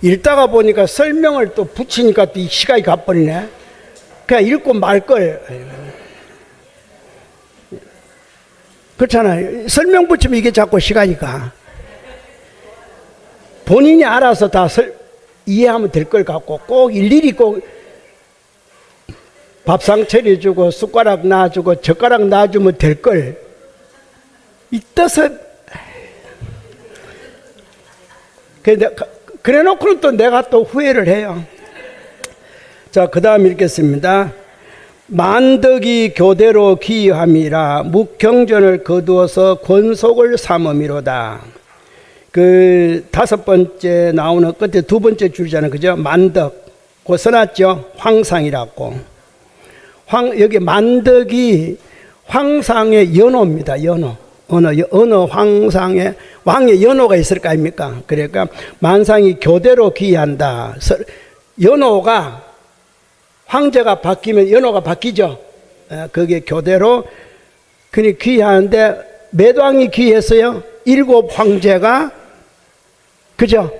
읽다가 보니까 설명을 또 붙이니까 또 이 시간이 가버리네. 그냥 읽고 말걸. 그렇잖아요. 설명 붙이면 이게 자꾸 시간이 가. 본인이 알아서 다 이해하면 될 걸 같고 꼭 일일이 꼭 밥상 차려주고 숟가락 놔주고 젓가락 놔주면 될 걸. 이 뜻을 그래 놓고는 또 내가 또 후회를 해요. 자, 그 다음 읽겠습니다. 만덕이 교대로 기함이라 묵경전을 거두어서 권속을 삼음이로다. 그 다섯 번째 나오는 끝에 두 번째 줄이잖아요. 그죠? 만덕. 그 써놨죠? 황상이라고. 여기 만덕이 황상의 연호입니다. 연호. 어느 황상에 왕의 연호가 있을 거 아닙니까? 그러니까 만상이 교대로 기한다. 연호가 황제가 바뀌면 연호가 바뀌죠. 그게 교대로 그니 귀하는데 몇 왕이 귀했어요? 7 황제가 그죠?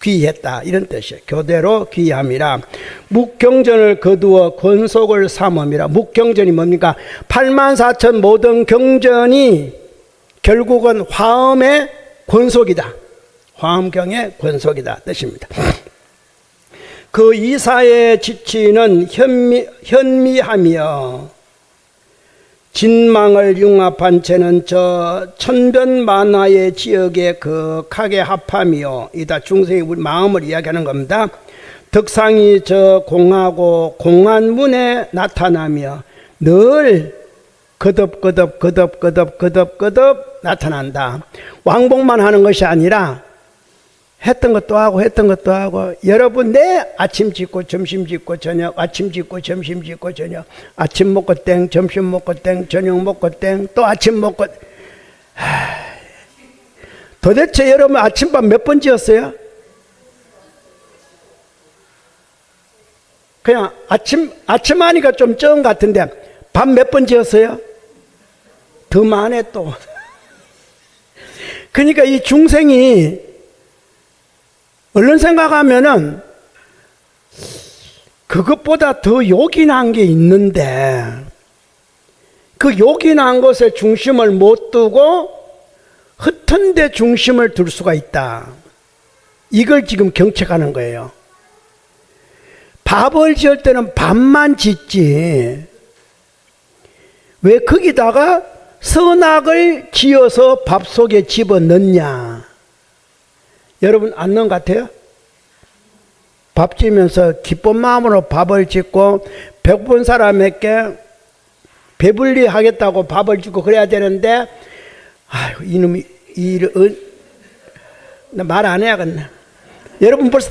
귀했다 이런 뜻이에요. 교대로 귀함이라. 묵경전을 거두어 권속을 삼음이라. 묵경전이 뭡니까? 84,000 모든 경전이 결국은 화엄의 권속이다. 화엄경의 권속이다 뜻입니다. 그 이사의 지치는 현미하며 진망을 융합한 채는 저 천변만화의 지역에 거하게 합함이요. 이다 중생이 우리 마음을 이야기하는 겁니다. 덕상이 저 공하고 공안문에 나타나며 늘 거듭 나타난다. 왕복만 하는 것이 아니라 했던 것도 하고 여러분 내 아침 짓고 점심 짓고 저녁 아침 짓고 점심 짓고 저녁 아침 먹고 땡 점심 먹고 땡 저녁 먹고 땡 또 아침 먹고 도대체 여러분 아침밥 몇 번 지었어요? 그냥 아침 하니까 좀 적은 것 같은데 밥 몇 번 지었어요? 더 많네 또. 그러니까 이 중생이 얼른 생각하면은 그것보다 더 요긴한 게 있는데 그 요긴한 것에 중심을 못 두고 흩은 데 중심을 둘 수가 있다. 이걸 지금 경책하는 거예요. 밥을 지을 때는 밥만 짓지 왜 거기다가 선악을 지어서 밥 속에 집어넣냐. 여러분 안 넣은 것 같아요? 밥 지면서 기쁜 마음으로 밥을 짓고 배고픈 사람에게 배불리 하겠다고 밥을 짓고 그래야 되는데 아유 이놈이 나 말 안 해야겠네. 여러분 벌써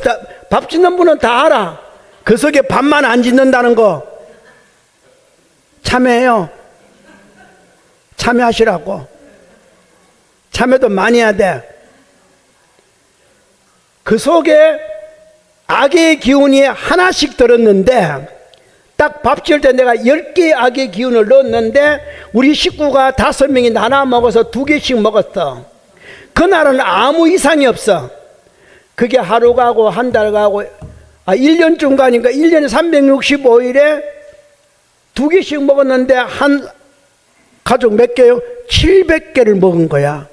밥 짓는 분은 다 알아. 그 속에 밥만 안 짓는다는 거 참여해요. 참여하시라고. 참여도 많이 해야 돼. 그 속에 악의 기운이 하나씩 들었는데 딱 밥 지을 때 내가 10개의 악의 기운을 넣었는데 우리 식구가 5명이 나눠 먹어서 2개씩 먹었어. 그날은 아무 이상이 없어. 그게 하루 가고 한 달 가고 1년쯤 가니까 1년에 365일에 2개씩 먹었는데 한 가족 몇 개요? 700개를 먹은 거야.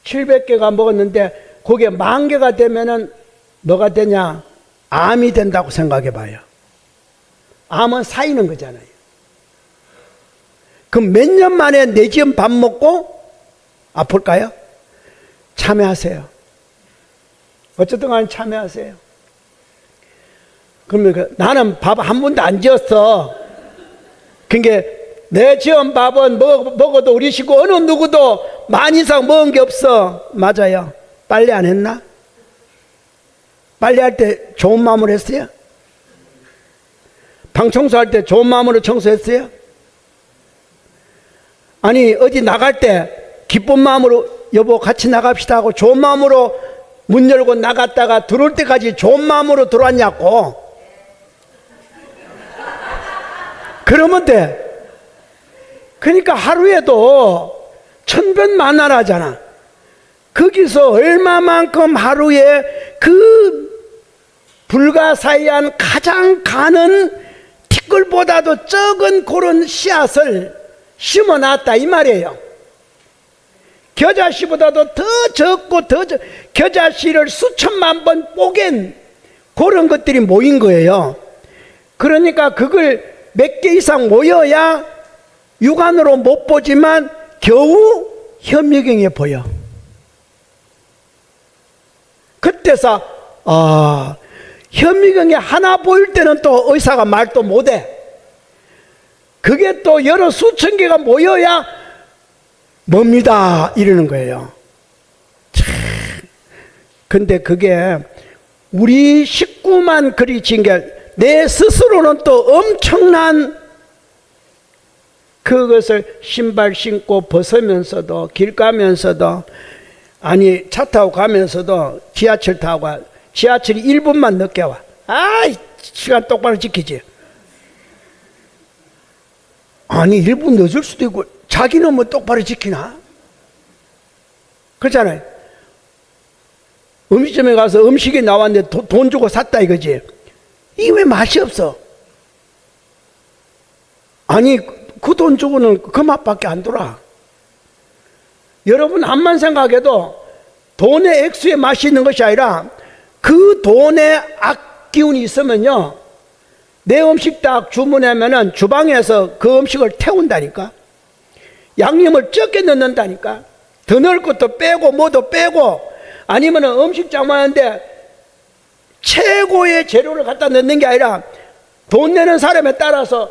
700개가 먹었는데 그게 10,000개가 되면은 뭐가 되냐? 암이 된다고 생각해 봐요. 암은 쌓이는 거잖아요. 그럼 몇 년 만에 내 집 밥 먹고 아플까요? 참여하세요. 어쨌든 간에 참여하세요. 그러면 나는 밥 한 번도 안 지었어. 그러니까 내 지은 밥은 먹어도 우리 식구 어느 누구도 만 이상 먹은 게 없어. 맞아요. 빨래 안 했나? 빨래할 때 좋은 마음으로 했어요? 방 청소할 때 좋은 마음으로 청소했어요? 아니 어디 나갈 때 기쁜 마음으로 여보 같이 나갑시다 하고 좋은 마음으로 문 열고 나갔다가 들어올 때까지 좋은 마음으로 들어왔냐고. 그러면 돼. 그러니까 하루에도 천변만화라잖아. 거기서 얼마만큼 하루에 그 불가사의한 가장 가는 티끌보다도 적은 그런 씨앗을 심어놨다 이 말이에요. 겨자씨보다도 더 적고 겨자씨를 수천만 번 뽀갠 그런 것들이 모인 거예요. 그러니까 그걸 몇 개 이상 모여야 육안으로 못 보지만 겨우 현미경에 보여. 그때서 현미경에 하나 보일 때는 또 의사가 말도 못해. 그게 또 여러 수천 개가 모여야 뭡니다 이러는 거예요. 근데 그게 우리 식구만 그리친 게 내 스스로는 또 엄청난 그것을 신발 신고 벗으면서도 길 가면서도 아니 차 타고 가면서도 지하철 타고 가. 지하철이 1분만 늦게 와. 아이 시간 똑바로 지키지. 아니 1분 늦을 수도 있고 자기는 뭐 똑바로 지키나? 그렇잖아요. 음식점에 가서 음식이 나왔는데 돈 주고 샀다 이거지. 이게 왜 맛이 없어? 아니 그 돈 주고는 그 맛밖에 안 돌아. 여러분 암만 생각해도 돈의 액수에 맛이 있는 것이 아니라 그 돈에 악기운이 있으면요 내 음식 딱 주문하면은 주방에서 그 음식을 태운다니까. 양념을 적게 넣는다니까. 더 넣을 것도 빼고 뭐도 빼고 아니면은 음식 장만하는데 최고의 재료를 갖다 넣는 게 아니라 돈 내는 사람에 따라서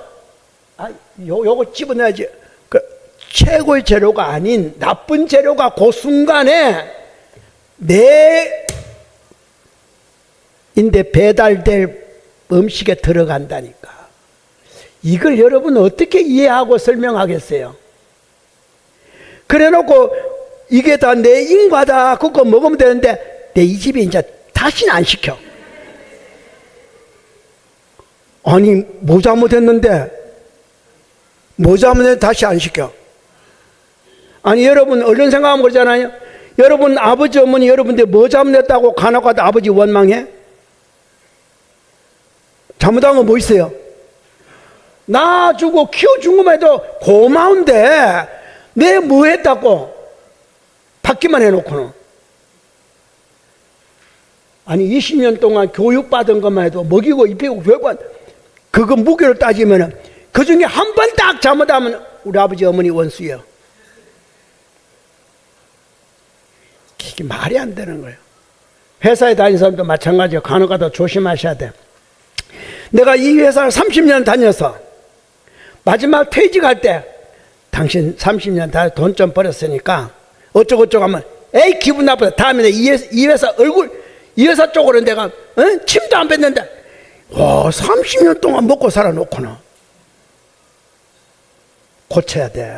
요거 집어넣어야지. 그 최고의 재료가 아닌 나쁜 재료가 그 순간에 인데 배달될 음식에 들어간다니까. 이걸 여러분 어떻게 이해하고 설명하겠어요? 그래 놓고 이게 다 내 인과다 그거 먹으면 되는데 내 이 집에 이제 다시는 안 시켜. 아니 뭐 잘못했는데 다시 안 시켜. 아니 여러분 얼른 생각하면 그러잖아요. 여러분 아버지 어머니 여러분들 뭐 잘못했다고 간혹 가다 아버지 원망해? 잘못한 거 뭐 있어요? 낳아주고 키워준 것만 해도 고마운데 내 뭐 했다고 받기만 해놓고는. 아니 20년 동안 교육받은 것만 해도 먹이고 입히고 교육받 그거 무게를 따지면은 그 중에 한 번 딱 잘못하면 우리 아버지 어머니 원수예요. 이게 말이 안 되는 거예요. 회사에 다니는 사람도 마찬가지예요. 간혹 가다 조심하셔야 돼. 내가 이 회사를 30년 다녀서 마지막 퇴직할 때 당신 30년 다 돈 좀 벌었으니까 어쩌고저쩌고 하면 에이 기분 나쁘다. 다음에 이 회사 이 회사 쪽으로 내가 침도 안 뱉는데 와 30년 동안 먹고 살아놓고는 고쳐야 돼.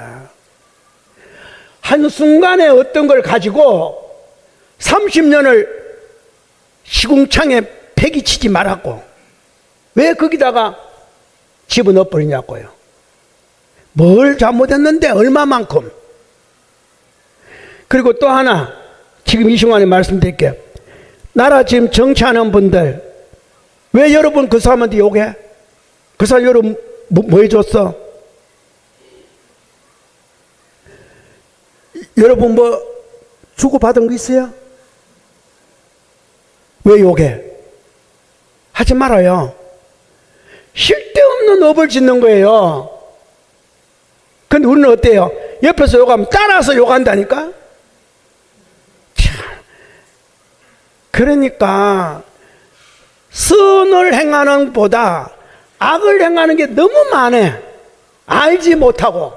한순간에 어떤 걸 가지고 30년을 시궁창에 패기치지 말았고 왜 거기다가 집어넣어버리냐고요. 뭘 잘못했는데 얼마만큼. 그리고 또 하나 지금 이 시간에 말씀드릴게요. 나라 지금 정치하는 분들 왜 여러분 그 사람한테 욕해? 그 사람 여러분 뭐 해줬어? 여러분 뭐 주고받은 거 있어요? 왜 욕해? 하지 말아요. 쓸데없는 업을 짓는 거예요. 근데 우리는 어때요? 옆에서 욕하면 따라서 욕한다니까? 참. 그러니까 선을 행하는 보다 악을 행하는 게 너무 많아. 알지 못하고.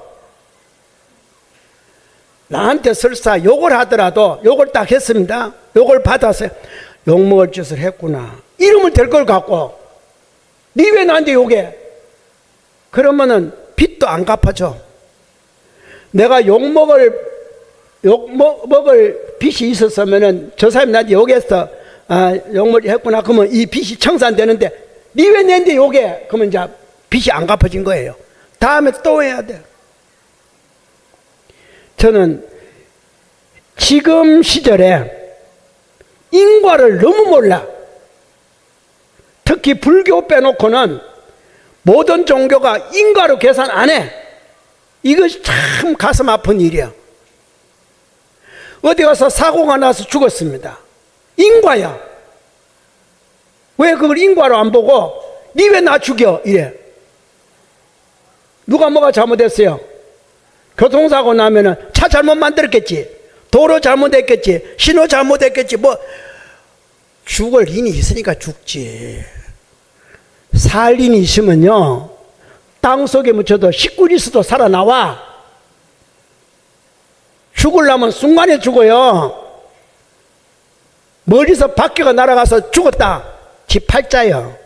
나한테 설사 욕을 하더라도 욕을 딱 했습니다. 욕을 받았어요. 욕먹을 짓을 했구나. 이러면 될 걸 갖고 니 왜 나한테 욕해? 그러면은 빚도 안 갚아줘. 내가 욕먹을 빚이 있었으면은 저 사람이 나한테 욕했어. 욕먹을 했구나. 그러면 이 빚이 청산되는데 니 왜 내한테 욕해? 그러면 이제 빚이 안 갚아진 거예요. 다음에 또 해야 돼. 저는 지금 시절에 인과를 너무 몰라. 특히 불교 빼놓고는 모든 종교가 인과로 계산 안 해. 이것이 참 가슴 아픈 일이야. 어디 가서 사고가 나서 죽었습니다. 인과야. 왜 그걸 인과로 안 보고 니 왜 나 죽여? 이래. 누가 뭐가 잘못했어요? 교통사고 나면은 차 잘못 만들었겠지, 도로 잘못했겠지, 신호 잘못했겠지. 뭐 죽을 인이 있으니까 죽지. 살 인이 있으면요, 땅속에 묻혀도 19리스도 살아나와. 죽으려면 순간에 죽어요. 멀리서 바퀴가 날아가서 죽었다, 지 팔자요.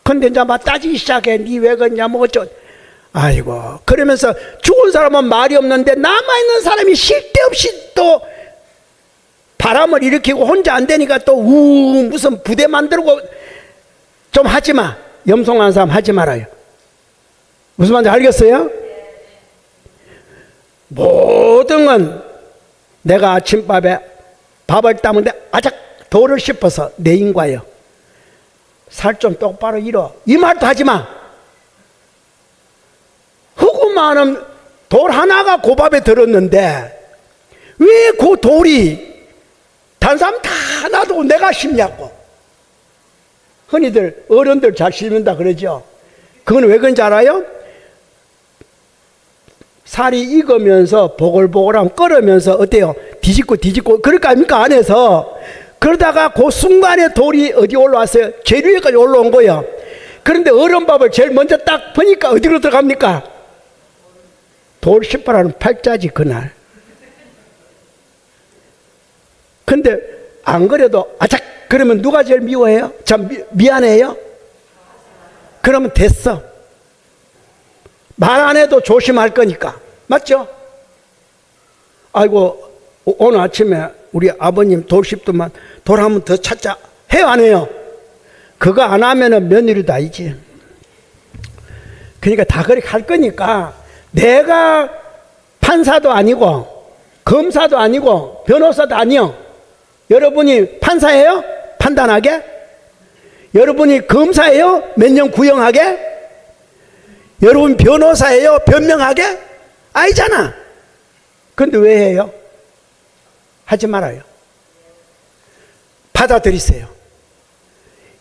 근데 이제 막 따지기 시작해. 니 왜 그러냐 뭐 어쩌. 아이고, 그러면서 죽은 사람은 말이 없는데 남아있는 사람이 쉴 데 없이 또 바람을 일으키고 혼자 안 되니까 또 무슨 부대 만들고. 좀 하지마. 염송하는 사람 하지 말아요. 무슨 말인지 알겠어요? 모든 건 내가 아침밥에 밥을 따는데 아작 돌을 씹어서 내 인과요. 살 좀 똑바로 잃어. 이 말도 하지마. 흙고 많은 돌 하나가 고밥에 들었는데 왜 그 돌이 다른 사람 다 놔두고 내가 씹냐고. 흔히들 어른들 잘 씹는다 그러죠. 그건 왜 그런지 알아요? 살이 익으면서 보글보글하면 끓으면서 어때요? 뒤집고 그럴 거 아닙니까? 안에서. 그러다가 그 순간에 돌이 어디 올라왔어요? 재료에까지 올라온 거예요. 그런데 어른밥을 제일 먼저 딱 보니까 어디로 들어갑니까? 돌 씹으라는 팔자지 그날. 근데 안 그래도 아작 그러면 누가 제일 미워해요? 참 미안해요? 그러면 됐어. 말 안 해도 조심할 거니까. 맞죠? 아이고, 오늘 아침에 우리 아버님 돌 씹더만 돌 한 번 더 찾자. 해요, 안 해요? 그거 안 하면은 며느리도 아니지. 그러니까 다 그렇게 할 거니까 내가 판사도 아니고 검사도 아니고 변호사도 아니요. 여러분이 판사예요? 판단하게? 여러분이 검사예요? 몇 년 구형하게? 여러분 변호사예요? 변명하게? 아니잖아. 근데 왜 해요? 하지 말아요. 받아들이세요.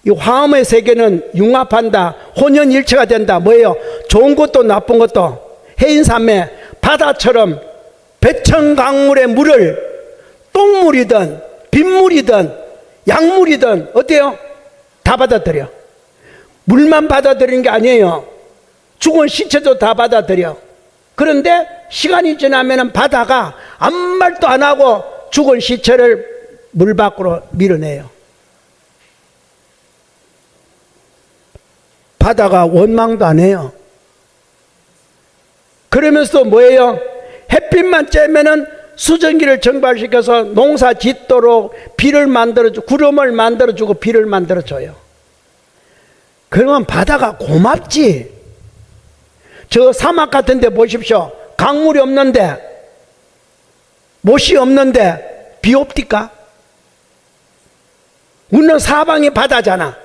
이 화음의 세계는 융합한다, 혼연일체가 된다. 뭐예요? 좋은 것도 나쁜 것도. 해인산매 바다처럼 배천강물의 물을 똥물이든 빗물이든 약물이든 어때요? 다 받아들여. 물만 받아들이는 게 아니에요. 죽은 시체도 다 받아들여. 그런데 시간이 지나면 바다가 아무 말도 안 하고 죽은 시체를 물 밖으로 밀어내요. 바다가 원망도 안 해요. 그러면서 뭐예요? 햇빛만 쬐면은 수증기를 증발시켜서 농사 짓도록 비를 만들어주고 구름을 만들어주고 비를 만들어줘요. 그러면 바다가 고맙지. 저 사막 같은 데 보십시오. 강물이 없는데, 못이 없는데 비 옵니까? 우리는 사방이 바다잖아.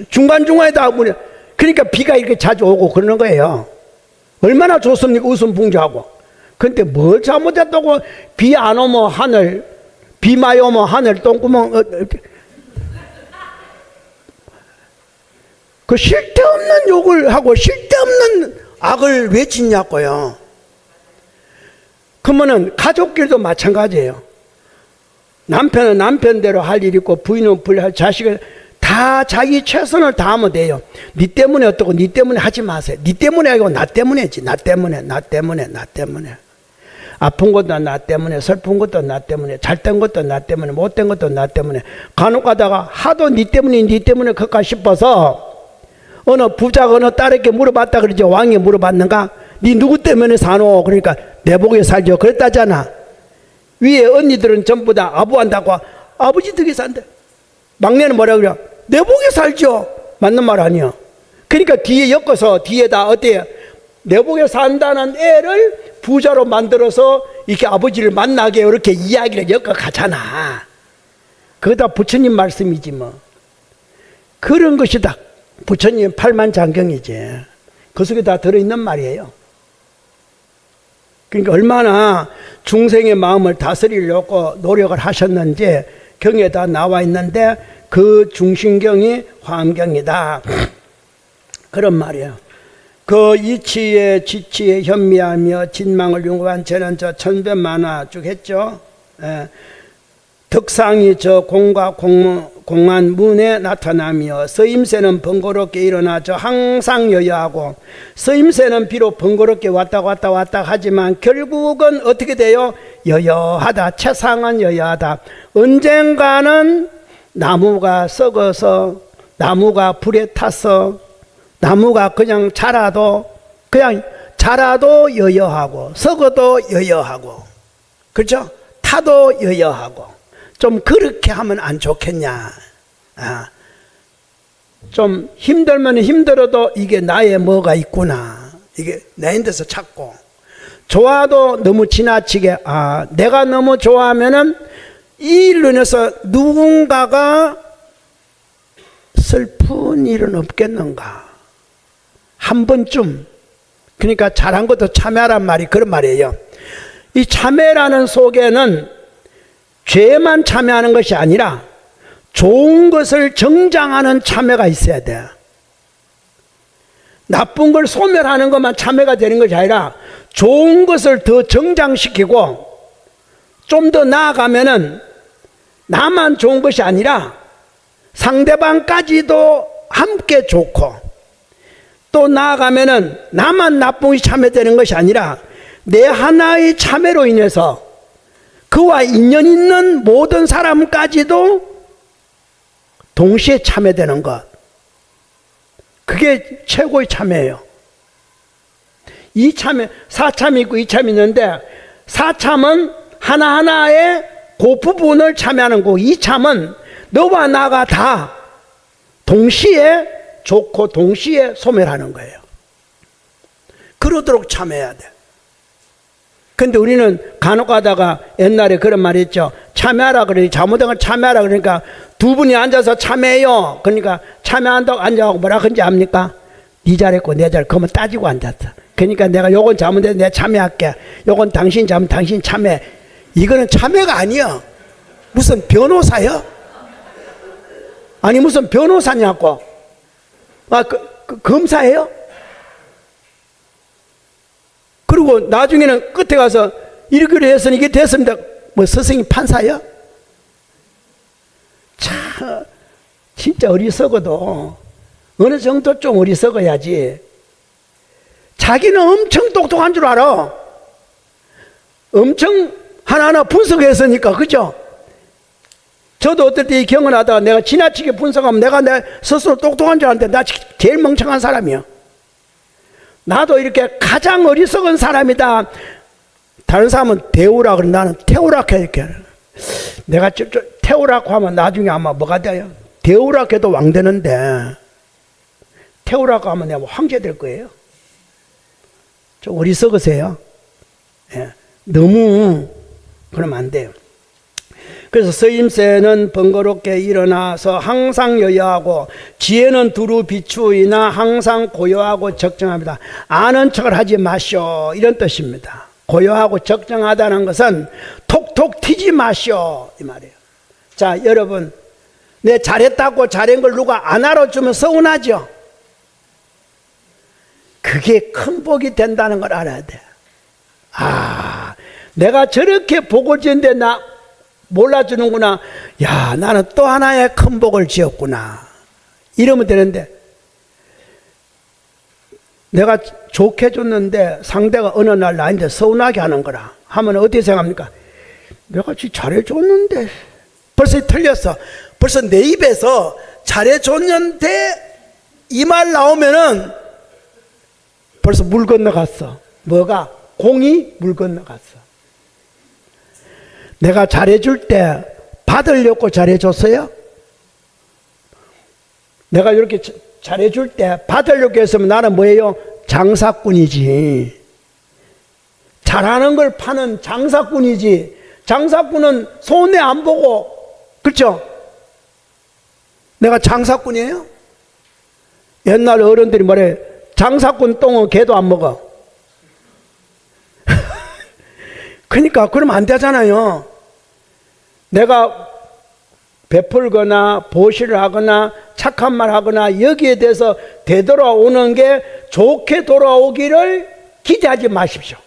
중간중간에다 물이. 그러니까 비가 이렇게 자주 오고 그러는 거예요. 얼마나 좋습니까? 웃음풍조하고. 근데 뭘 잘못했다고 비 안 오면 하늘, 비 많이 오면 하늘 똥구멍. 그 쓸데없는 욕을 하고 쓸데없는 악을 왜 짓냐고요. 그러면은 가족끼리도 마찬가지예요. 남편은 남편대로 할 일 있고 부인은 부인할 자식을 다 자기 최선을 다하면 돼요. 니 때문에 어떻고 니 때문에 하지 마세요. 니 때문에 아니고 나 때문에지. 나 때문에. 아픈 것도 나 때문에, 슬픈 것도 나 때문에, 잘된 것도 나 때문에, 못된 것도 나 때문에. 간혹 가다가 하도 니 때문에 그까 싶어서 어느 부자가 어느 딸에게 물어봤다 그러죠. 왕이 물어봤는가? 니 누구 때문에 사노? 그러니까 내 복에 살죠. 그랬다잖아. 위에 언니들은 전부 다 아부한다고 아버지 덕에 산대. 막내는 뭐라 그래요? 내 복에 살죠. 맞는 말 아니야. 그러니까 뒤에 엮어서 뒤에다 어때요? 내 복에 산다는 애를 부자로 만들어서 이렇게 아버지를 만나게 이렇게 이야기를 엮어가잖아. 그거 다 부처님 말씀이지 뭐. 그런 것이 다 부처님 팔만장경이지. 그 속에 다 들어있는 말이에요. 그러니까 얼마나 중생의 마음을 다스리려고 노력을 하셨는지 경에 다 나와 있는데 그 중심경이 화엄경이다. 그런 말이에요. 그 이치에 지치에 현미하며 진망을 융구한 저는 저 천변만화 쭉 했죠. 예. 덕상이 저 공과 공안 문에 나타나며 서임새는 번거롭게 일어나 저 항상 여여하고 서임새는 비록 번거롭게 왔다 하지만 결국은 어떻게 돼요? 여여하다. 최상은 여여하다. 언젠가는 나무가 썩어서 나무가 불에 타서 나무가 그냥 자라도 여여하고 썩어도 여여하고 그렇죠? 타도 여여하고 좀 그렇게 하면 안 좋겠냐. 좀 힘들면 힘들어도 이게 나의 뭐가 있구나. 이게 내 데서 찾고 좋아도 너무 지나치게 내가 너무 좋아하면은 이 일로 인해서 누군가가 슬픈 일은 없겠는가. 한 번쯤 그러니까 잘한 것도 참회하란 말이 그런 말이에요. 이 참회라는 속에는 죄만 참회하는 것이 아니라 좋은 것을 정장하는 참회가 있어야 돼. 나쁜 걸 소멸하는 것만 참회가 되는 것이 아니라 좋은 것을 더 정장시키고 좀 더 나아가면은 나만 좋은 것이 아니라 상대방까지도 함께 좋고 또 나아가면은 나만 나쁜 것이 참회되는 것이 아니라 내 하나의 참회로 인해서 그와 인연 있는 모든 사람까지도 동시에 참회되는 것. 그게 최고의 참회예요. 이 참회, 사참이 있고 이참이 있는데 사참은 하나하나의 그 부분을 참회하는 거고 이참은 너와 나가 다 동시에 좋고 동시에 소멸하는 거예요. 그러도록 참회해야 돼. 근데 우리는 간혹 가다가 옛날에 그런 말이 있죠. 참여하라 그러니 잘못된 걸 참여하라 그러니까 두 분이 앉아서 참여해요. 그러니까 참여한다고 앉아가고 뭐라 그런지 압니까? 네 잘했고 내 잘 그러면 따지고 앉았어. 그러니까 내가 요건 잘못했는데 내가 참여할게. 요건 당신 잘못 당신 참여. 이거는 참여가 아니야. 무슨 변호사요? 아니 무슨 변호사냐고. 검사예요? 그리고 나중에는 끝에 가서 이렇게 해서 이게 됐습니다. 뭐 스승이 판사야? 참 진짜 어리석어도 어느 정도 좀 어리석어야지. 자기는 엄청 똑똑한 줄 알아. 엄청 하나하나 분석했으니까 그죠? 저도 어떨 때 이 경험하다가 내가 지나치게 분석하면 내가 내 스스로 똑똑한 줄 알았는데 나 제일 멍청한 사람이야. 나도 이렇게 가장 어리석은 사람이다. 다른 사람은 대우라 그래. 나는 태우라고 이렇게. 내가 태우라고 하면 나중에 아마 뭐가 돼요? 대우라고 해도 왕 되는데 태우라고 하면 내가 황제 될 거예요. 좀 어리석으세요. 예. 너무 그러면 안 돼요. 그래서 서임새는 번거롭게 일어나서 항상 여여하고 지혜는 두루 비추이나 항상 고요하고 적정합니다. 아는 척을 하지 마시오 이런 뜻입니다. 고요하고 적정하다는 것은 톡톡 튀지 마시오 이 말이에요. 자 여러분 내 잘했다고 잘한 걸 누가 안 알아주면 서운하죠. 그게 큰 복이 된다는 걸 알아야 돼. 내가 저렇게 복을 지었는데 나 몰라주는구나. 야 나는 또 하나의 큰 복을 지었구나. 이러면 되는데 내가 좋게 줬는데 상대가 어느 날 나한테 서운하게 하는 거라 하면 어떻게 생각합니까? 내가 잘해줬는데 벌써 틀렸어. 벌써 내 입에서 잘해줬는데 이 말 나오면은 벌써 물 건너갔어. 뭐가? 공이 물 건너갔어. 내가 잘해줄 때 받으려고 잘해줬어요? 내가 이렇게 잘해줄 때 받으려고 했으면 나는 뭐예요? 장사꾼이지. 잘하는 걸 파는 장사꾼이지, 장사꾼은 손해 안 보고, 그렇죠? 내가 장사꾼이에요? 옛날 어른들이 뭐래, 장사꾼 똥은 개도 안 먹어. 그러니까 그러면 안 되잖아요. 내가 베풀거나 보시를 하거나 착한 말 하거나 여기에 대해서 되돌아오는 게 좋게 돌아오기를 기대하지 마십시오.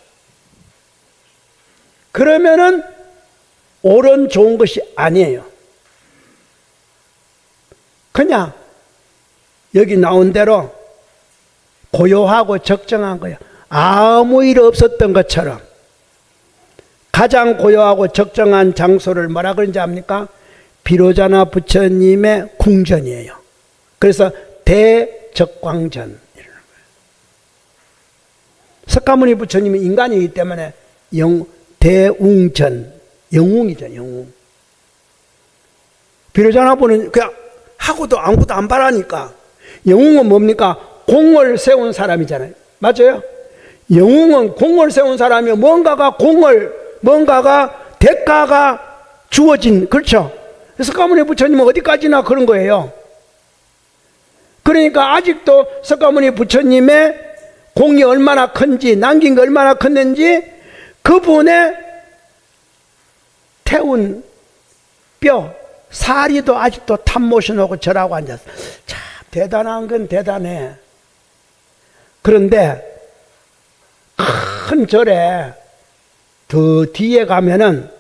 그러면은 옳은 좋은 것이 아니에요. 그냥 여기 나온 대로 고요하고 적정한 거예요. 아무 일 없었던 것처럼. 가장 고요하고 적정한 장소를 뭐라 그런지 압니까? 비로자나 부처님의 궁전이에요. 그래서 대적광전. 석가모니 부처님이 인간이기 때문에 대웅전, 영웅이죠, 영웅. 비로자나 부는 그냥 하고도 아무것도 안 바라니까. 영웅은 뭡니까? 공을 세운 사람이잖아요. 맞아요? 영웅은 공을 세운 사람이 뭔가가 대가가 주어진, 그렇죠? 석가모니 부처님은 어디까지나 그런 거예요. 그러니까 아직도 석가모니 부처님의 공이 얼마나 큰지, 남긴 게 얼마나 컸는지, 그분의 태운 뼈, 사리도 아직도 탑모셔놓고 절하고 앉았어. 참 대단한 건 대단해. 그런데 큰 절에 더 뒤에 가면은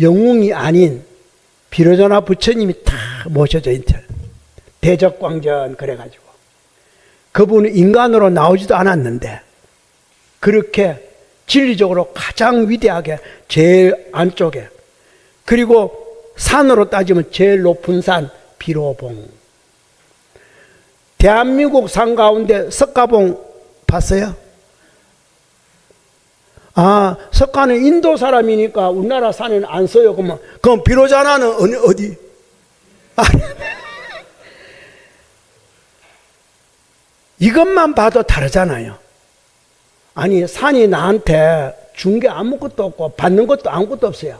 영웅이 아닌 비로자나 부처님이 다 모셔져 있죠. 대적광전 그래가지고 그분은 인간으로 나오지도 않았는데 그렇게 진리적으로 가장 위대하게 제일 안쪽에, 그리고 산으로 따지면 제일 높은 산 비로봉. 대한민국 산 가운데 석가봉 봤어요? 아, 석가는 인도 사람이니까 우리나라 산에는 안 써요. 그럼 비로자나는 어디? 이것만 봐도 다르잖아요. 아니, 산이 나한테 준 게 아무것도 없고 받는 것도 아무것도 없어요.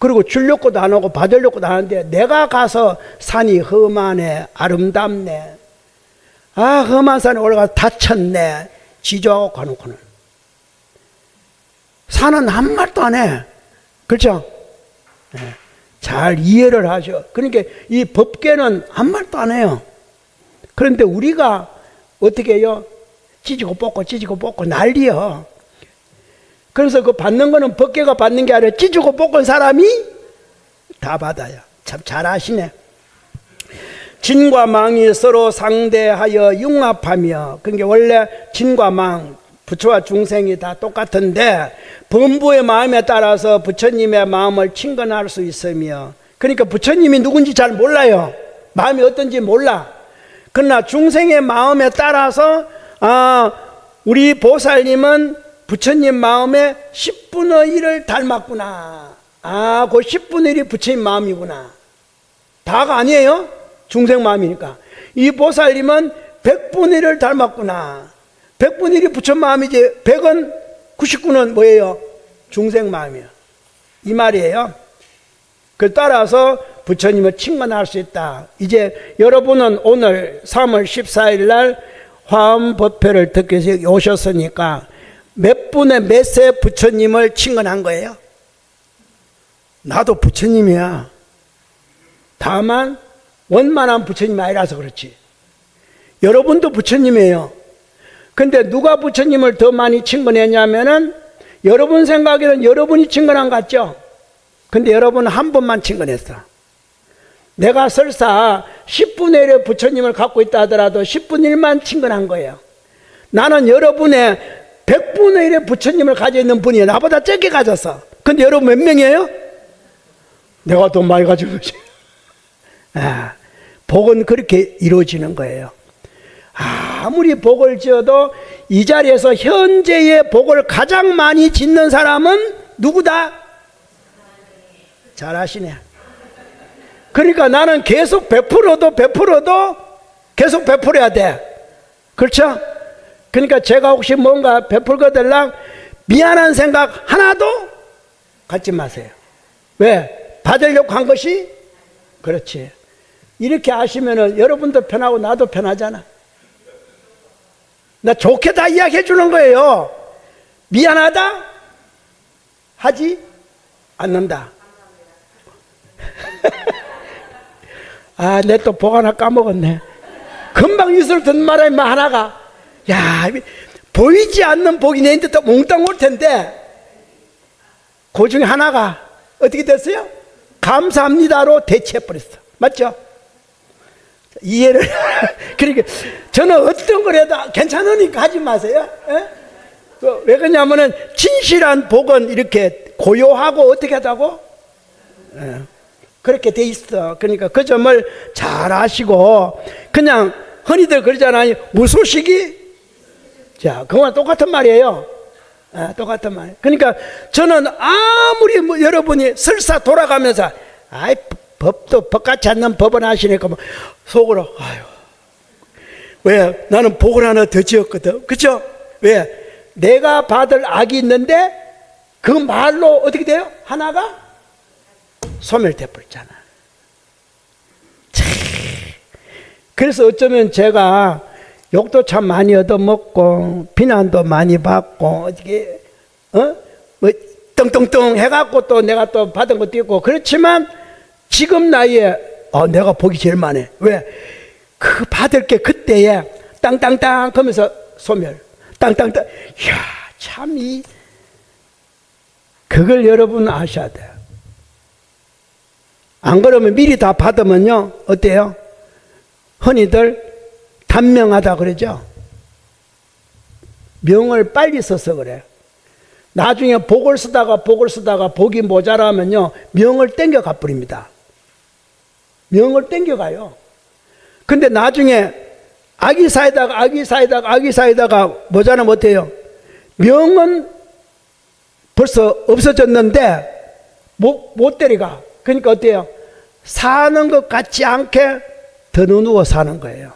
그리고 주려고도 안 하고 받으려고도 안 하는데 내가 가서 산이 험하네, 아름답네, 아 험한 산에 올라가서 다쳤네 지조하고 가놓고는 산은 한 말도 안 해. 그렇죠? 네. 잘 이해를 하셔. 그러니까 이 법계는 한 말도 안 해요. 그런데 우리가 어떻게 해요? 찢고 뽑고 난리요. 그래서 그 받는 거는 법계가 받는 게 아니라 찢고 뽑은 사람이 다 받아요. 참 잘하시네. 진과 망이 서로 상대하여 융합하며, 그러니까 원래 진과 망, 부처와 중생이 다 똑같은데 범부의 마음에 따라서 부처님의 마음을 친근할 수 있으며, 그러니까 부처님이 누군지 잘 몰라요. 마음이 어떤지 몰라. 그러나 중생의 마음에 따라서 우리 보살님은 부처님 마음에 10분의 1을 닮았구나. 그 10분의 1이 부처님 마음이구나. 다가 아니에요. 중생 마음이니까. 이 보살님은 100분의 1을 닮았구나. 100분의 1이 부처 마음이지 100은 99는 뭐예요? 중생 마음이에요. 이 말이에요. 그 따라서 부처님을 친근할 수 있다. 이제 여러분은 오늘 3월 14일 날 화엄법회를 듣기 위해서 오셨으니까 몇 분의 몇 세 부처님을 친근한 거예요? 나도 부처님이야. 다만 원만한 부처님이 아니라서 그렇지. 여러분도 부처님이에요. 근데 누가 부처님을 더 많이 친근했냐면은 여러분 생각에는 여러분이 친근한 것 같죠? 근데 여러분은 한 번만 친근했어. 내가 설사 10분의 1의 부처님을 갖고 있다 하더라도 10분의 1만 친근한 거예요. 나는 여러분의 100분의 1의 부처님을 가지고 있는 분이 나보다 적게 가졌어. 근데 여러분 몇 명이에요? 내가 더 많이 가지고 있지. 복은 그렇게 이루어지는 거예요. 아무리 복을 지어도 이 자리에서 현재의 복을 가장 많이 짓는 사람은 누구다? 잘하시네. 그러니까 나는 계속 베풀어도 계속 베풀어야 돼. 그렇죠? 그러니까 제가 혹시 뭔가 베풀거들랑 미안한 생각 하나도 갖지 마세요. 왜? 받으려고 한 것이? 그렇지. 이렇게 하시면은 여러분도 편하고 나도 편하잖아. 나 좋게 다 이야기해 주는 거예요. 미안하다? 하지 않는다. 아, 내 또 복 하나 까먹었네. 금방 입술 든 말이 하나가, 야, 보이지 않는 복이 내한테 또 몽땅 올 텐데, 그 중에 하나가 어떻게 됐어요? 감사합니다로 대체해버렸어. 맞죠? 이해를. 그러니까 저는 어떤 걸 해도 괜찮으니까 하지 마세요. 왜 그러냐면은 진실한 복은 이렇게 고요하고 어떻게 하다고? 그렇게 돼 있어. 그러니까 그 점을 잘 아시고, 그냥 흔히들 그러잖아요. 무소식이? 자, 그거랑 똑같은 말이에요. 똑같은 말. 그러니까 저는 아무리 뭐 여러분이 설사 돌아가면서, 아이, 법도 법같지 않는 법을 하시니까 뭐 속으로, 아유, 왜? 나는 복을 하나 더 지었거든. 그죠? 왜? 내가 받을 악이 있는데 그 말로 어떻게 돼요? 하나가 소멸돼 버렸잖아. 그래서 어쩌면 제가 욕도 참 많이 얻어먹고 비난도 많이 받고 어떻게 뭐 떵떵떵 해갖고 또 내가 또 받은 것도 있고 그렇지만 지금 나이에 내가 복이 제일 많네. 왜? 그 받을 게 그때에 땅땅땅 하면서 소멸 땅땅땅. 이야, 참 그걸 여러분 아셔야 돼요. 안 그러면 미리 다 받으면요 어때요? 흔히들 단명하다 그러죠. 명을 빨리 써서 그래. 나중에 복을 쓰다가 복이 모자라면요 명을 땡겨 가버립니다. 명을 땡겨가요. 근데 나중에 악이 사이다가 모자라면 어때요? 명은 벌써 없어졌는데 못 데려가. 그러니까 어때요? 사는 것 같지 않게 더 누워 사는 거예요.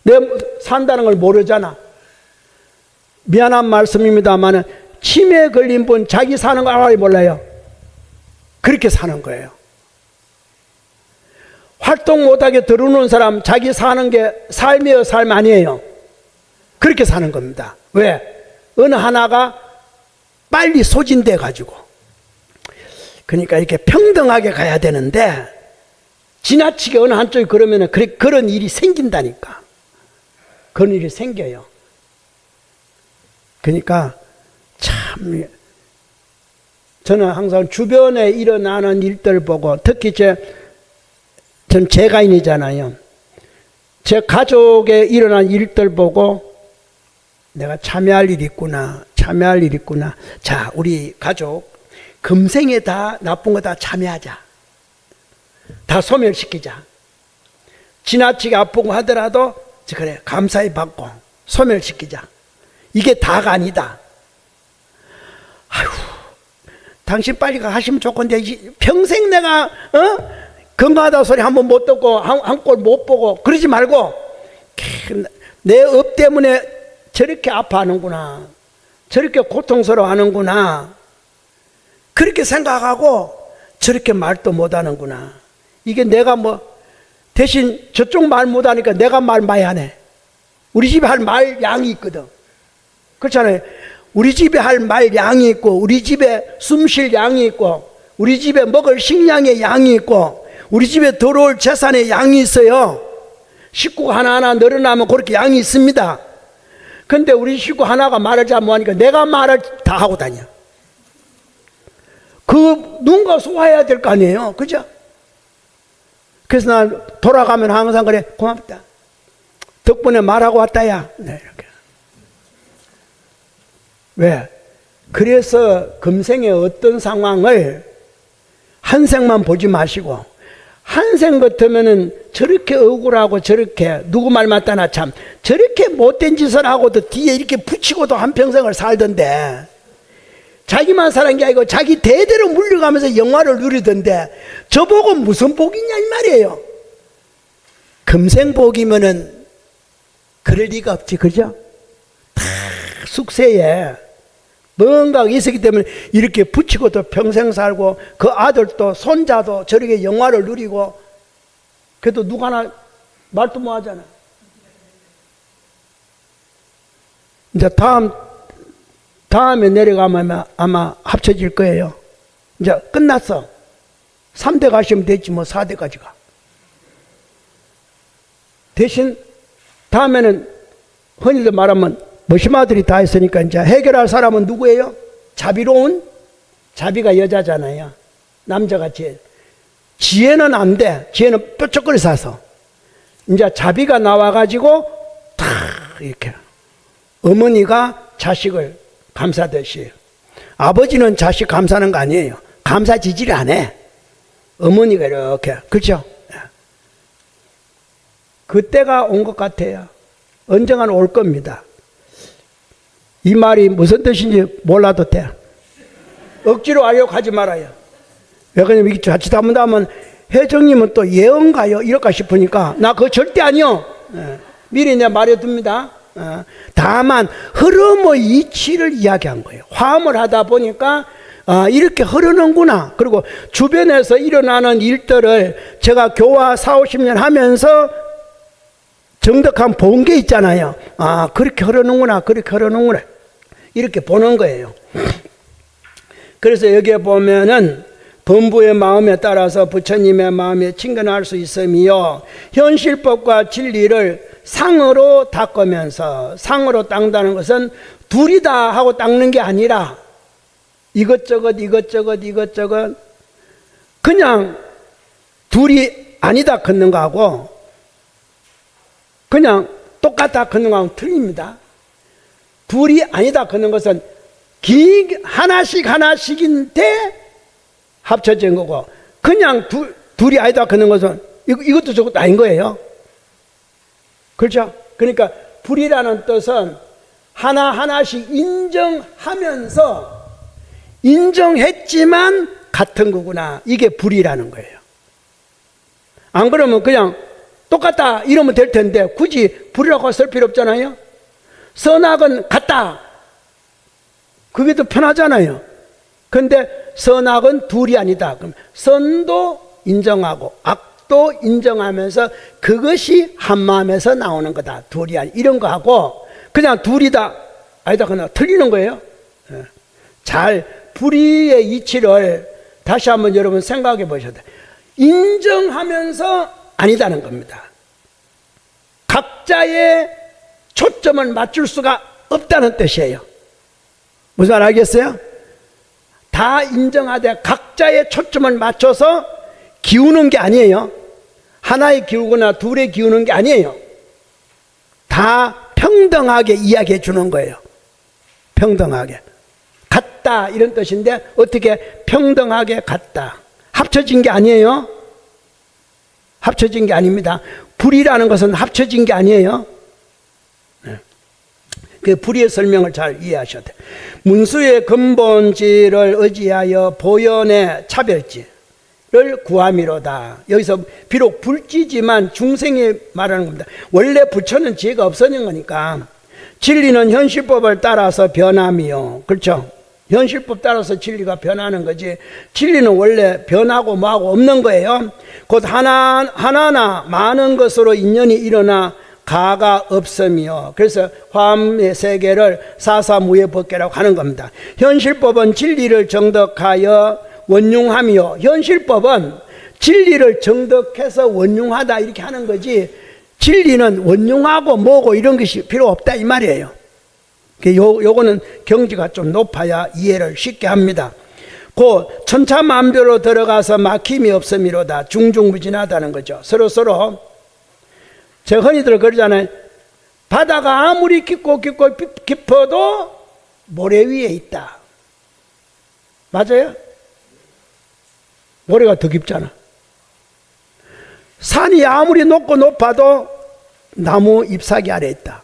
내가 산다는 걸 모르잖아. 미안한 말씀입니다만 치매에 걸린 분 자기 사는 거 알아요 몰라요? 그렇게 사는 거예요. 활동 못하게 들어오는 사람 자기 사는 게 삶이에요 삶 아니에요? 그렇게 사는 겁니다. 왜? 어느 하나가 빨리 소진돼 가지고. 그러니까 이렇게 평등하게 가야 되는데 지나치게 어느 한쪽이 그러면 그런 일이 생긴다니까. 그런 일이 생겨요. 그러니까 참 저는 항상 주변에 일어나는 일들 보고 특히 전 재가인이잖아요. 제 가족에 일어난 일들 보고 내가 참여할 일이 있구나. 자, 우리 가족 금생에 다 나쁜 거 다 참여하자. 다 소멸시키자. 지나치게 아프고 하더라도 그래 감사히 받고 소멸시키자. 이게 다가 아니다. 아휴, 당신 빨리 가시면 좋건데 평생 내가 건강하다고 소리 한 번 못 듣고 한 꼴 못 보고 그러지 말고 내 업 때문에 저렇게 아파하는구나. 저렇게 고통스러워하는구나. 그렇게 생각하고 저렇게 말도 못하는구나. 이게 내가 대신 저쪽 말 못하니까 내가 말 많이 하네. 우리 집에 할 말 양이 있거든. 그렇잖아요. 우리 집에 할 말 양이 있고 우리 집에 숨 쉴 양이 있고 우리 집에 먹을 식량의 양이 있고 우리 집에 들어올 재산의 양이 있어요. 식구가 하나하나 늘어나면 그렇게 양이 있습니다. 근데 우리 식구 하나가 말을 잘못하니까 내가 말을 다 하고 다녀. 누군가 소화해야 될 거 아니에요. 그죠? 그래서 난 돌아가면 항상 그래. 고맙다. 덕분에 말하고 왔다, 야. 네, 이렇게. 왜? 그래서 금생의 어떤 상황을 한 생만 보지 마시고, 한 생 같으면은 저렇게 억울하고 저렇게, 누구 말 맞다나 참, 저렇게 못된 짓을 하고도 뒤에 이렇게 붙이고도 한평생을 살던데, 자기만 사는 게 아니고 자기 대대로 물려가면서 영화를 누리던데 저보고 무슨 복이냐 이 말이에요. 금생복이면은 그럴 리가 없지. 그죠? 다 숙세에 뭔가가 있었기 때문에 이렇게 붙이고도 평생 살고 그 아들도 손자도 저렇게 영화를 누리고 그래도 누가 하나 말도 못 하잖아. 이제 다음에 내려가면 아마 합쳐질 거예요. 이제 끝났어. 3대 가시면 됐지 뭐 4대까지 가. 대신 다음에는 흔히들 말하면 머시마들이 다 있으니까 이제 해결할 사람은 누구예요? 자비로운? 자비가 여자잖아요. 남자가 지혜. 지혜는 안 돼. 지혜는 뾰족거리 사서. 이제 자비가 나와가지고 탁 이렇게 어머니가 자식을 감싸듯이 아버지는 자식 감싸는 거 아니에요. 감싸지질 안 해. 어머니가 이렇게. 그렇죠? 그때가 온 것 같아요. 언젠가는 올 겁니다. 이 말이 무슨 뜻인지 몰라도 돼. 억지로 하려고 하지 말아요. 왜냐면 이게 자칫 하면 회장님은 또 예언가요? 이럴까 싶으니까 나 그거 절대 아니요. 미리 내가 말해둡니다. 다만 흐름의 이치를 이야기한 거예요. 화음을 하다 보니까 이렇게 흐르는구나. 그리고 주변에서 일어나는 일들을 제가 교화 40-50년 하면서 정덕한 본 게 있잖아요. 그렇게 흐르는구나. 그렇게 흐르는구나. 이렇게 보는 거예요. 그래서 여기에 보면은 범부의 마음에 따라서 부처님의 마음에 친근할 수 있으며 현실법과 진리를 상으로 닦으면서, 상으로 닦는다는 것은 둘이다 하고 닦는 게 아니라 이것저것 그냥 둘이 아니다 걷는 거하고 그냥 똑같다 걷는 거하고 틀립니다. 둘이 아니다 걷는 것은 하나씩인데 합쳐진 거고, 그냥 둘이 아니다 걷는 것은 이것도 저것도 아닌 거예요. 그렇죠? 그러니까 불이라는 뜻은 하나하나씩 인정하면서 인정했지만 같은 거구나. 이게 불이라는 거예요. 안 그러면 그냥 똑같다 이러면 될 텐데 굳이 불이라고 쓸 필요 없잖아요. 선악은 같다. 그게 더 편하잖아요. 근데 선악은 둘이 아니다. 그럼 선도 인정하고 악도 인정하면서 그것이 한 마음에서 나오는 거다. 둘이 아니 이런 거 하고 그냥 둘이다 아니다 그냥 틀리는 거예요. 잘 불의의 이치를 다시 한번 여러분 생각해 보셔야 돼요. 인정하면서 아니다는 겁니다. 각자의 초점을 맞출 수가 없다는 뜻이에요. 무슨 말 알겠어요? 다 인정하되 각자의 초점을 맞춰서 기우는 게 아니에요. 하나에 기우거나 둘에 기우는 게 아니에요. 다 평등하게 이야기해 주는 거예요. 평등하게. 같다 이런 뜻인데 어떻게 평등하게 같다. 합쳐진 게 아니에요. 합쳐진 게 아닙니다. 불이라는 것은 합쳐진 게 아니에요. 그 불의의 설명을 잘 이해하셔야 돼요. 문수의 근본지를 의지하여 보현의 차별지를 구함이로다. 여기서 비록 불지지만 중생이 말하는 겁니다. 원래 부처는 지혜가 없어진 거니까 진리는 현실법을 따라서 변함이요. 그렇죠? 현실법 따라서 진리가 변하는 거지 진리는 원래 변하고 뭐하고 없는 거예요. 곧 하나하나 많은 것으로 인연이 일어나 가가 없으며 그래서 화엄의 세계를 사사무예법계라고 하는 겁니다. 현실법은 진리를 정덕하여 원융하며 현실법은 진리를 정덕해서 원융하다 이렇게 하는 거지 진리는 원융하고 뭐고 이런 것이 필요 없다 이 말이에요. 요거는 경지가 좀 높아야 이해를 쉽게 합니다. 곧 천차만별로 들어가서 막힘이 없음이로다. 중중무진하다는 거죠. 서로 제가 흔히들 그러잖아요. 바다가 아무리 깊어도 모래 위에 있다. 맞아요? 모래가 더 깊잖아. 산이 아무리 높아도 나무 잎사귀 아래 있다.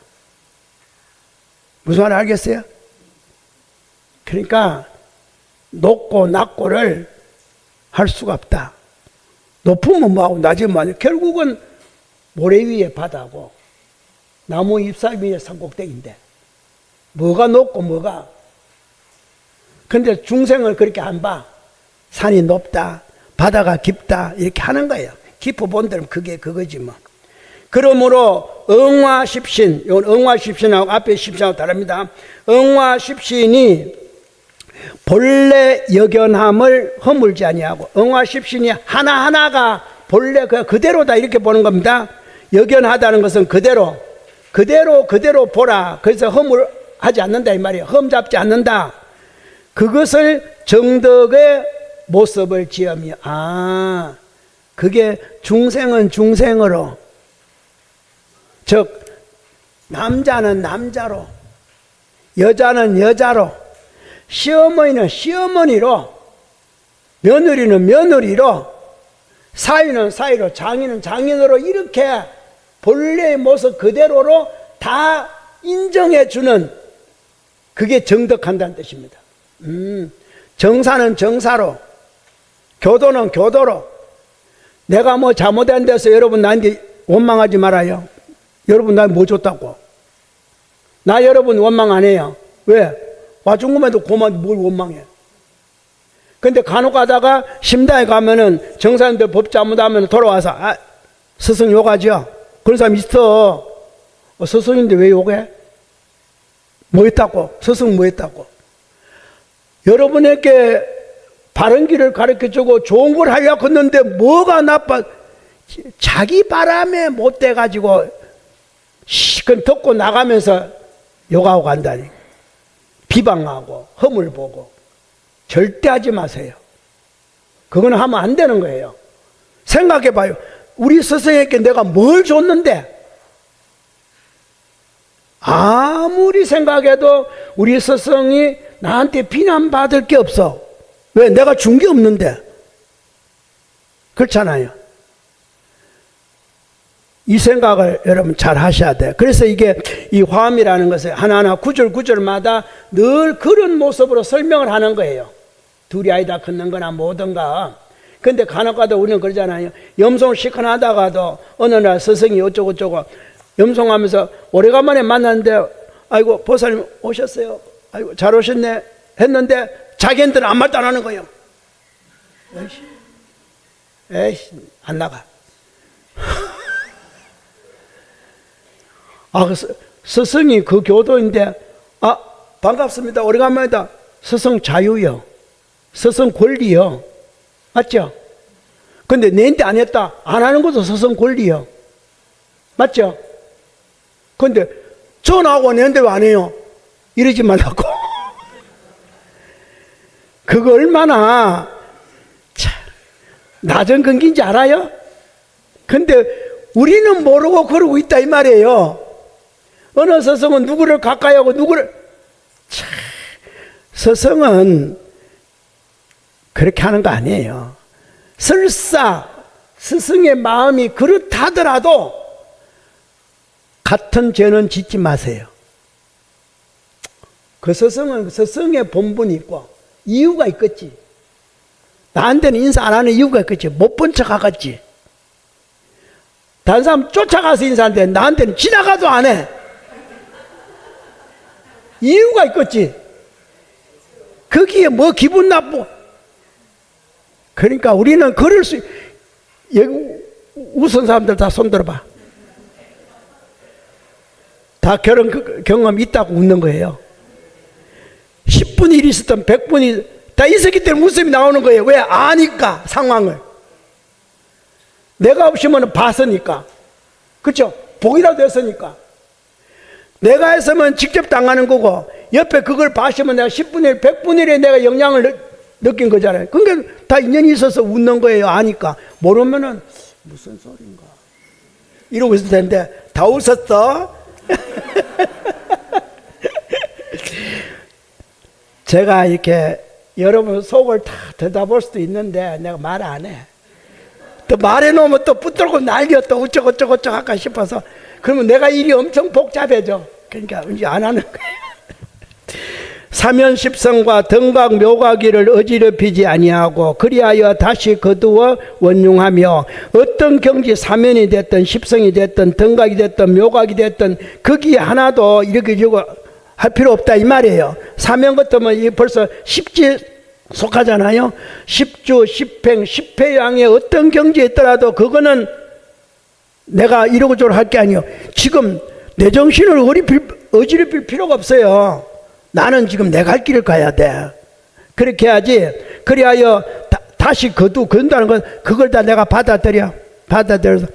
무슨 말 알겠어요? 그러니까 높고 낮고를 할 수가 없다. 높으면 뭐하고 낮으면 뭐하고 결국은 모래 위에 바다고 나무 잎사귀 위에 산꼭대기인데 뭐가 높고 뭐가 근데 중생을 그렇게 안 봐. 산이 높다, 바다가 깊다, 이렇게 하는 거예요. 깊어본 데는 그게 그거지 뭐. 그러므로 응화십신, 이건 응화십신하고 앞에 십신하고 다릅니다. 응화십신이 본래 여견함을 허물지 아니하고, 응화십신이 하나하나가 본래 그대로다 이렇게 보는 겁니다. 여견하다는 것은 그대로 보라. 그래서 허물하지 않는다 이 말이에요. 흠잡지 않는다. 그것을 정덕의 모습을 지으며, 그게 중생은 중생으로, 즉 남자는 남자로, 여자는 여자로, 시어머니는 시어머니로, 며느리는 며느리로, 사위는 사위로, 장인은 장인으로, 이렇게 본래의 모습 그대로로 다 인정해 주는, 그게 정덕한다는 뜻입니다. 정사는 정사로, 교도는 교도로. 내가 뭐 잘못한 데서 여러분 나한테 원망하지 말아요. 여러분 나 뭐 줬다고. 나 여러분 원망 안 해요. 왜? 와준 것만도 고만 뭘 원망해. 근데 간혹 가다가 심당에 가면은 정사님들 법 잘못하면 돌아와서 스승 욕하죠. 그런 사람 있어. 스승인데 왜 욕해? 뭐 했다고? 스승 뭐 했다고? 여러분에게 바른 길을 가르쳐주고 좋은 걸 하려고 했는데 뭐가 나빠? 자기 바람에 못 돼가지고 시큰 덮고 나가면서 욕하고 간다니. 비방하고 허물 보고. 절대 하지 마세요. 그거는 하면 안 되는 거예요. 생각해 봐요. 우리 스승에게 내가 뭘 줬는데, 아무리 생각해도 우리 스승이 나한테 비난받을 게 없어. 왜? 내가 준 게 없는데. 그렇잖아요. 이 생각을 여러분 잘 하셔야 돼요. 그래서 이게 이 화엄이라는 것을 하나하나 구절 구절마다 늘 그런 모습으로 설명을 하는 거예요. 둘이 아이다 걷는 거나 뭐든가. 근데 간혹가다 우리는 그러잖아요. 염송을 시큰하다가도 어느 날 스승이 어쩌고저쩌고 염송하면서 오래간만에 만났는데, 아이고 보살님 오셨어요. 아이고 잘 오셨네 했는데 자기한테는 아무 말도 안 하는 거예요. 에이씨 안 나가. 스승이 그 교도인데, 반갑습니다. 오래간만이다. 스승 자유요. 스승 권리요. 맞죠? 근데 내한테 안 했다. 안 하는 것도 스승 권리요. 맞죠? 근데 전화하고 내한테 왜 안 해요? 이러지 말라고. 그거 얼마나 낮은 근기인지 알아요? 근데 우리는 모르고 그러고 있다 이 말이에요. 어느 스승은 누구를 가까이 하고 누구를, 스승은 그렇게 하는 거 아니에요. 설사 스승의 마음이 그렇다더라도 같은 죄는 짓지 마세요. 그 스승은 스승의 본분이 있고 이유가 있겠지. 나한테는 인사 안 하는 이유가 있겠지. 못 본 척 하겠지. 다른 사람 쫓아가서 인사하는데 나한테는 지나가도 안 해. 이유가 있겠지. 거기에 뭐 기분 나쁘고. 그러니까 우리는 그럴 수, 여기 웃은 사람들 다 손 들어봐. 다 결혼 경험 있다고 웃는 거예요. 10분이 1이 있었던 100분이 다 있었기 때문에 웃음이 나오는 거예요. 왜? 아니까 상황을. 내가 없으면 봤으니까. 그렇죠? 복이라도 했으니까. 내가 했으면 직접 당하는 거고 옆에 그걸 봤으면 내가 10분의 1, 100분의 1에 내가 영향을 느낀 거잖아요. 그러니까 다 인연이 있어서 웃는 거예요. 아니까. 모르면은 무슨 소린가 이러고 있을 텐데 다 웃었어. 제가 이렇게 여러분 속을 다 들여다볼 수도 있는데 내가 말 안 해. 또 말해놓으면 또 붙들고 날려 또 어쩌고저쩌고 할까 싶어서. 그러면 내가 일이 엄청 복잡해져. 그러니까 이제 안 하는 거예요. 사면십성과 등각 묘각이를 어지럽히지 아니하고 그리하여 다시 거두어 원용하며 어떤 경지 사면이 됐든 십성이 됐든 등각이 됐든 묘각이 됐든 거기 하나도 이렇게 저거 할 필요 없다 이 말이에요. 사명 같으면 이 벌써 십지 속하잖아요. 십주, 십행, 십회양의 어떤 경지에 있더라도 그거는 내가 이러고 저러고 할 게 아니에요. 지금 내 정신을 어지럽힐 필요가 없어요. 나는 지금 내 갈 길을 가야 돼. 그렇게 해야지. 그리하여 다시 거둔다는 건 그걸 다 내가 받아들여서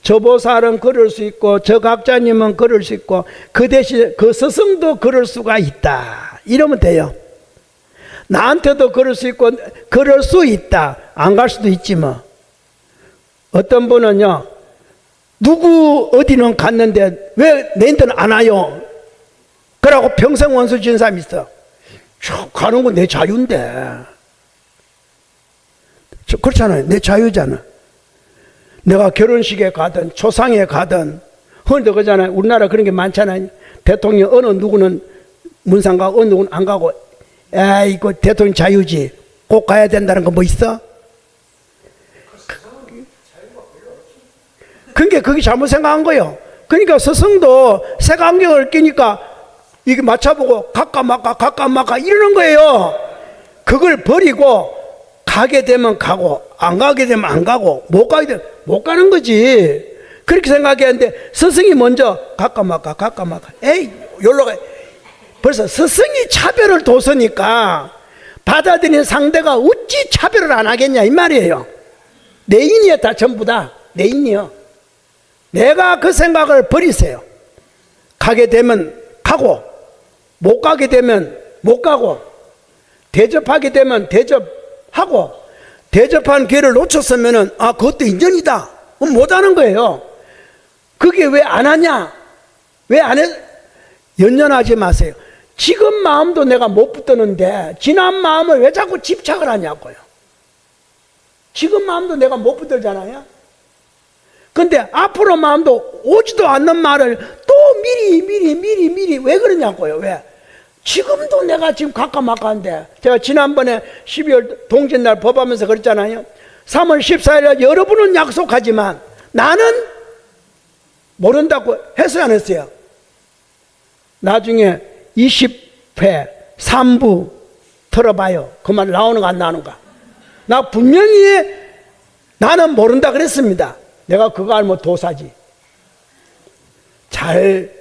저 보살은 그럴 수 있고 저 각자님은 그럴 수 있고 그 대신 그 스승도 그럴 수가 있다 이러면 돼요. 나한테도 그럴 수 있고 그럴 수 있다. 안 갈 수도 있지 뭐. 어떤 분은요 누구 어디는 갔는데 왜 내한테는 안 와요? 그러고 평생 원수 지은 사람이 있어. 가는 건 내 자유인데. 그렇잖아요. 내 자유잖아. 내가 결혼식에 가든 초상에 가든 흔히도 그러잖아요. 우리나라 그런 게 많잖아요. 대통령 어느 누구는 문상 가고 어느 누구는 안 가고 이거 대통령 자유지 꼭 가야 된다는 거 뭐 있어? 그러니까 그게 잘못 생각한 거예요. 그러니까 스승도 색안경을 끼니까 이게 맞춰보고 갈까 말까 이러는 거예요. 그걸 버리고 가게 되면 가고 안 가게 되면 안 가고 못 가게 되면 못 가는 거지. 그렇게 생각했는데 스승이 먼저 갈까 말까 에이 여기로 가. 벌써 스승이 차별을 뒀으니까 받아들이는 상대가 어찌 차별을 안 하겠냐 이 말이에요. 내 인이야 다 전부 다 내 인이요. 내가 그 생각을 버리세요. 가게 되면 가고 못 가게 되면 못 가고 대접하게 되면 대접하고 대접한 기회를 놓쳤으면은 그것도 인연이다. 못 하는 거예요. 그게 왜 안 하냐? 왜 안 해? 연연하지 마세요. 지금 마음도 내가 못 붙드는데 지난 마음을 왜 자꾸 집착을 하냐고요. 지금 마음도 내가 못 붙들잖아요. 근데 앞으로 마음도 오지도 않는 말을 또 미리 왜 그러냐고요. 왜? 지금도 내가 지금 갈까 말까한데 제가 지난번에 12월 동짓날 법하면서 그랬잖아요. 3월 14일에 여러분은 약속하지만 나는 모른다고 했어요 안 했어요? 나중에 20회 3부 들어봐요. 그 말 나오는가 안 나오는가. 나 분명히 나는 모른다 그랬습니다. 내가 그거 알면 도사지. 잘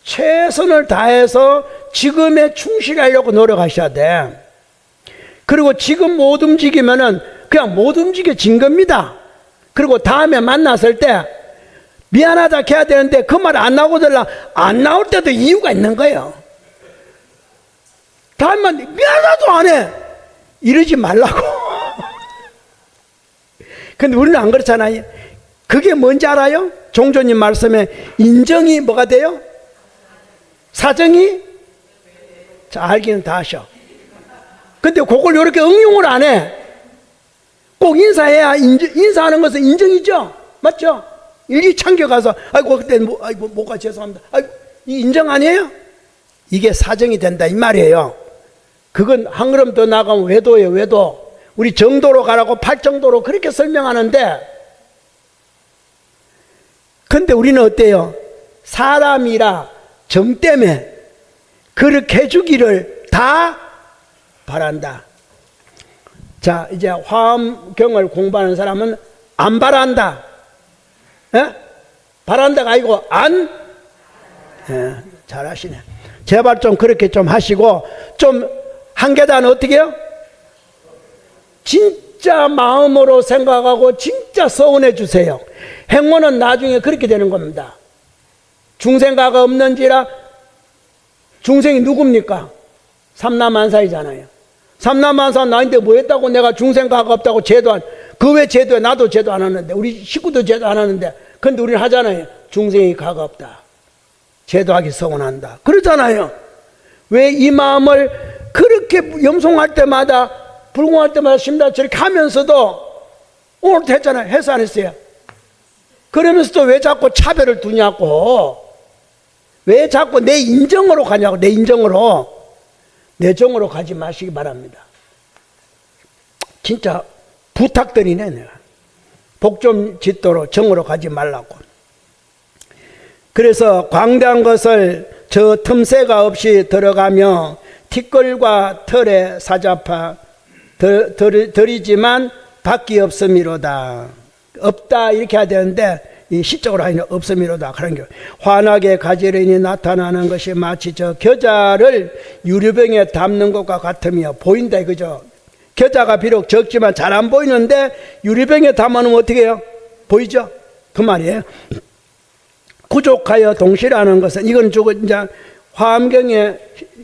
최선을 다해서 지금에 충실하려고 노력하셔야 돼. 그리고 지금 못 움직이면은 그냥 못 움직여진 겁니다. 그리고 다음에 만났을 때 미안하다 해야 되는데 그 말 안 나오더라. 안 나올 때도 이유가 있는 거예요. 다음에 미안하다도 안 해. 이러지 말라고. 근데 우리는 안 그렇잖아요. 그게 뭔지 알아요? 종조님 말씀에 인정이 뭐가 돼요? 사정이? 자, 알기는 다 하셔. 근데 그걸 이렇게 응용을 안 해. 꼭 인사해야 인사하는 것은 인정이죠? 맞죠? 일기 참겨 가서 아이고 그때 뭐가 죄송합니다. 이 인정 아니에요? 이게 사정이 된다 이 말이에요. 그건 한 걸음 더 나가면 외도예요. 외도. 우리 정도로 가라고 팔정도로 그렇게 설명하는데 근데 우리는 어때요? 사람이라 정 때문에 그렇게 해주기를 다 바란다. 자, 이제 화엄경을 공부하는 사람은 안 바란다. 예? 바란다가 아니고 안? 예, 잘하시네. 제발 좀 그렇게 좀 하시고 좀 한 계단 어떻게 해요? 진짜 마음으로 생각하고 진짜 서운해 주세요. 행운은 나중에 그렇게 되는 겁니다. 중생가가 없는지라. 중생이 누굽니까? 삼라만사이잖아요. 삼라만사 나인데 뭐 했다고 내가 중생가가 없다고 제도 그 왜 제도해? 나도 제도 안 하는데 우리 식구도 제도 안 하는데 근데 우리는 하잖아요. 중생이 가가 없다. 제도하기 서운한다. 그러잖아요. 왜 이 마음을 그렇게 염송할 때마다 불공할 때마다 심다 저렇게 하면서도 오늘도 했잖아요. 해서 안 했어요? 그러면서도 왜 자꾸 차별을 두냐고. 왜 자꾸 내 인정으로 가냐고. 내 인정으로. 내 정으로 가지 마시기 바랍니다. 진짜 부탁드리네 내가. 복 좀 짓도록 정으로 가지 말라고. 그래서 광대한 것을 저 틈새가 없이 들어가며 티끌과 털에 사자파 들이지만 밖이 없음이로다. 없다 이렇게 해야 되는데 이 시적으로 하면 없음이로다. 그런 게 환하게 가지런히 나타나는 것이 마치 저 겨자를 유리병에 담는 것과 같으며 보인다 그죠? 겨자가 비록 적지만 잘 안 보이는데 유리병에 담아놓으면 어떻게 해요? 보이죠? 그 말이에요. 구족하여 동시라는 것은 이건 저거 이제 화엄경의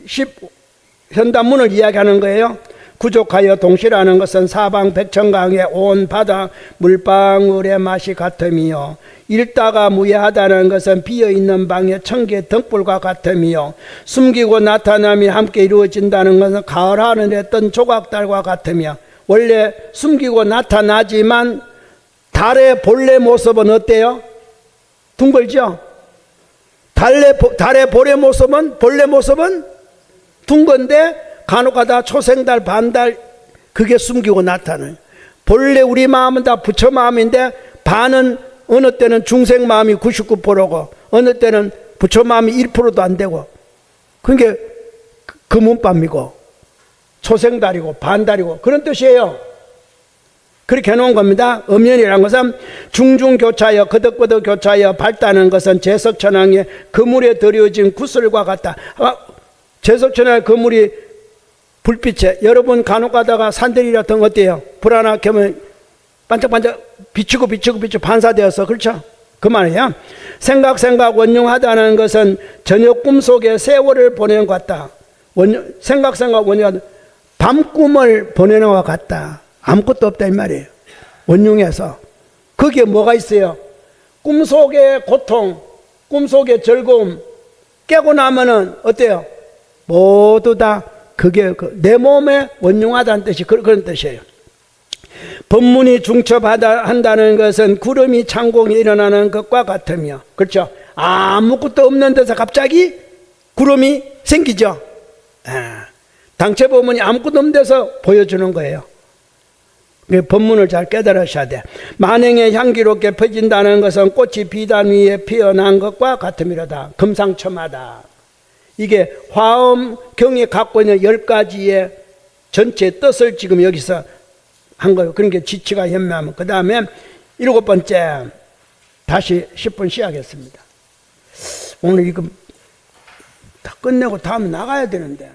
10현단문을 이야기하는 거예요. 구족하여 동시라는 것은 사방 백천강의 온 바다 물방울의 맛이 같으며 읽다가 무해하다는 것은 비어있는 방의 천개 등불과 같으며 숨기고 나타남이 함께 이루어진다는 것은 가을 하늘에 뜬 조각달과 같으며 원래 숨기고 나타나지만 달의 본래 모습은 어때요? 둥글죠? 달의 본래 모습은 둥근데 간혹가다 초생달, 반달 그게 숨기고 나타나요. 본래 우리 마음은 다 부처 마음인데 반은 어느 때는 중생 마음이 99%고 어느 때는 부처 마음이 1%도 안 되고 그게 금운밤이고 초생달이고 반달이고 그런 뜻이에요. 그렇게 해놓은 겁니다. 음연이라는 것은 중중교차여 거덕거덕 교차여 밝다는 것은 제석천왕의 그물에 들여진 구슬과 같다. 제석천왕의 그물이 불빛에 여러분 간혹 가다가 산들이 같은 거 어때요? 불 하나 켜면 반짝반짝 비치고 반사되어서 그렇죠? 그 말이에요. 생각 원흉하다는 것은 저녁 꿈속에 세월을 보내는 것 같다. 생각 원흉하다. 밤꿈을 보내는 것 같다. 아무것도 없다 이 말이에요. 원흉해서 거기에 뭐가 있어요? 꿈속의 고통, 꿈속의 즐거움 깨고 나면은 어때요? 모두 다 그게 내 몸에 원흉하다는 뜻이 그런 뜻이에요. 법문이 중첩한다는 것은 구름이 창공이 일어나는 것과 같으며 그렇죠? 아무것도 없는 데서 갑자기 구름이 생기죠. 당체 법문이 아무것도 없는 데서 보여주는 거예요. 법문을 잘 깨달으셔야 돼. 만행에 향기롭게 퍼진다는 것은 꽃이 비단 위에 피어난 것과 같음이로다. 금상첨화다. 이게 화엄경이 갖고 있는 10가지의 전체 뜻을 지금 여기서 한 거예요. 그러니까 지치가 현명하면 그 다음에 7번째 다시 10분 쉬어야겠습니다. 오늘 이거 다 끝내고 다음에 나가야 되는데